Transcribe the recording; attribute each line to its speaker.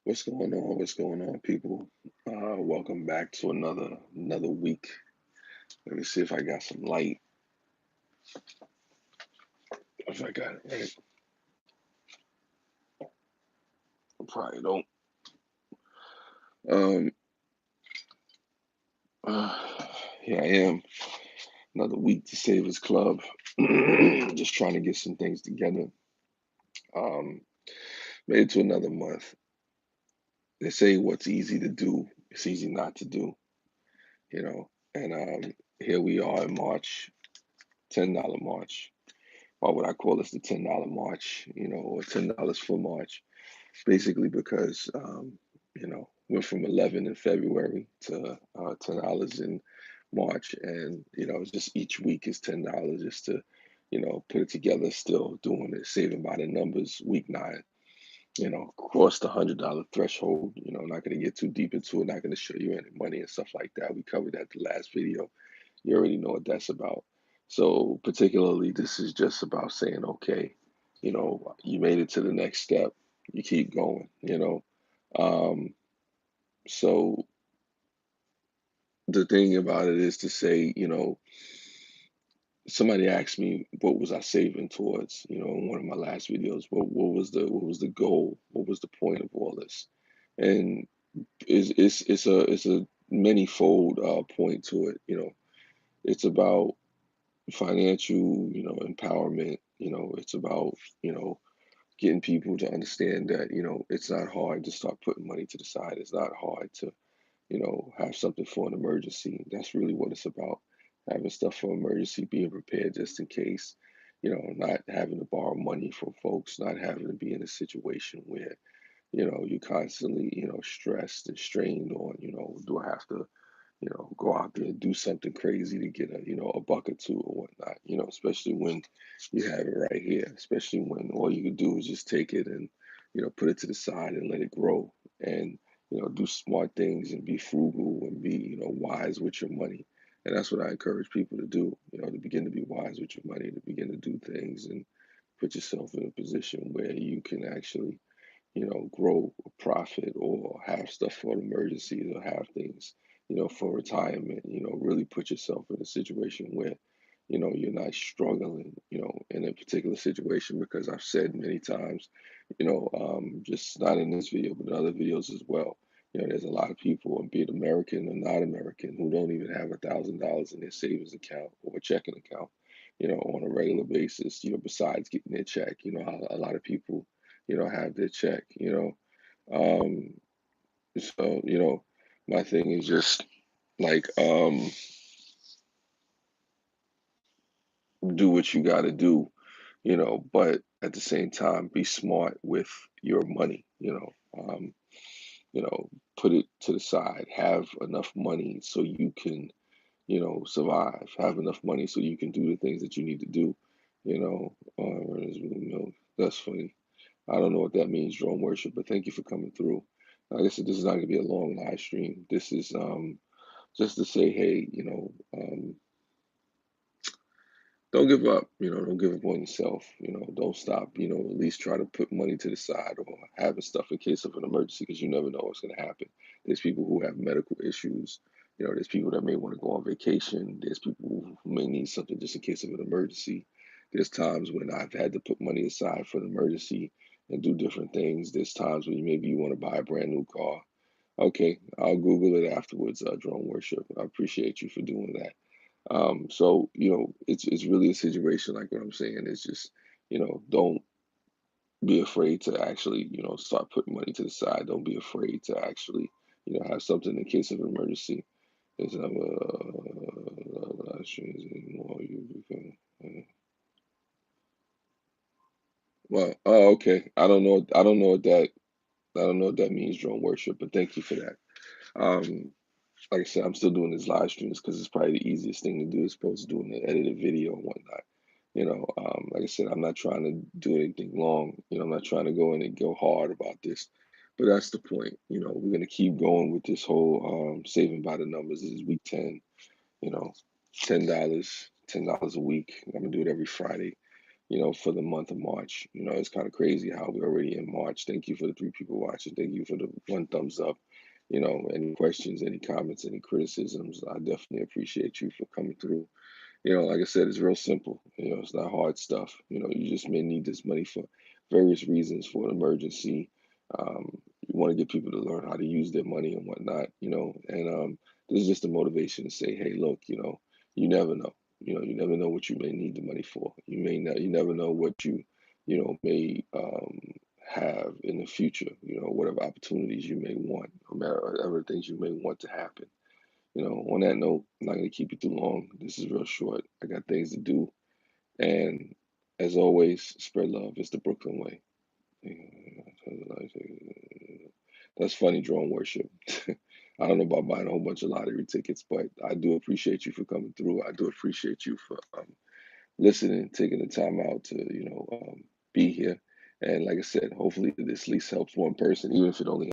Speaker 1: What's going on? What's going on, people? Welcome back to another week. Let me see if I got some light. If I got it right, I probably don't. Um, Here I am, another week to Savers Club. Just trying to get some things together. Um, Made it to another month. They say what's easy to do, it's easy not to do. And here we are in March, $10 March. Why would I call this the $10 March? Or $10 for March? Basically because went from 11 in February to $10 in March, and just each week is $10 just to put it together. Still doing it, saving by the numbers. Week 9, crossed the $100 threshold. Not going to get too deep into it. Not going to show you any money and stuff like that. We covered that the last video. You already know what that's about. So particularly, this is just about saying, okay, you made it to the next step. You keep going. Um, so the thing about it is to say, somebody asked me what was I saving towards, in one of my last videos. What was the goal? What was the point of all this? And it's a many-fold point to it. It's about financial, empowerment. It's about, getting people to understand that, it's not hard to start putting money to the side. It's not hard to, have something for an emergency. That's really what it's about. Having stuff for emergency, being prepared just in case, not having to borrow money from folks, not having to be in a situation where, you're constantly, stressed and strained on, do I have to go out there and do something crazy to get a buck or two or whatnot, especially when you have it right here, especially when all you can do is just take it and, put it to the side and let it grow and, do smart things and be frugal and be, wise with your money. And that's what I encourage people to do, to begin to be wise with your money, to begin to do things and put yourself in a position where you can actually grow a profit or have stuff for emergencies or have things, for retirement, really put yourself in a situation where, you're not struggling, in a particular situation because I've said many times, just not in this video, but in other videos as well. There's a lot of people, be it American or not American, who don't even have $1,000 in their savings account or a checking account, on a regular basis, besides getting their check. How a lot of people have their check. Um, so, my thing is just like, do what you got to do, but at the same time, be smart with your money, you know, put it to the side, have enough money so you can, survive, have enough money so you can do the things that you need to do, that's funny. I don't know what that means, drone worship, but thank you for coming through. Like I said, this is not going to be a long live stream. This is just to say, hey, don't give up. Don't give up on yourself. Don't stop. At least try to put money to the side or having stuff in case of an emergency because you never know what's going to happen. There's people who have medical issues. There's people that may want to go on vacation. There's people who may need something just in case of an emergency. There's times when I've had to put money aside for an emergency and do different things. There's times when maybe you want to buy a brand new car. Okay, I'll Google it afterwards, drone worship. I appreciate you for doing that. So it's really a situation like what I'm saying. It's just don't be afraid to actually start putting money to the side. Don't be afraid to actually have something in case of an emergency. It's more you become. Well, oh, okay. I don't know. I don't know what that. I don't know what that means, drone worship. But thank you for that. Um, like I said, I'm still doing these live streams because it's probably the easiest thing to do as opposed to doing an edited video and whatnot. Like I said, I'm not trying to do anything long. I'm not trying to go in and go hard about this. But that's the point. We're gonna keep going with this whole saving by the numbers. This is week 10. You know, $10, $10 a week. I'm gonna do it every Friday. for the month of March. It's kind of crazy how we're already in March. Thank you for the 3 people watching. Thank you for the one thumbs up. Any questions, any comments, any criticisms, I definitely appreciate you for coming through. Like I said, it's real simple. It's not hard stuff. You just may need this money for various reasons, for an emergency. You want to get people to learn how to use their money and whatnot. And this is just a motivation to say, hey, look, you never know. You never know what you may need the money for. You never know what may have in the future. Whatever opportunities you may want, or whatever things you may want to happen. On that note, I'm not going to keep you too long. This is real short. I got things to do. And as always, spread love. It's the Brooklyn way. That's funny, drone worship. I don't know about buying a whole bunch of lottery tickets, but I do appreciate you for coming through. I do appreciate you for listening, taking the time out to, be here. And like I said, hopefully this at least helps one person, even if it only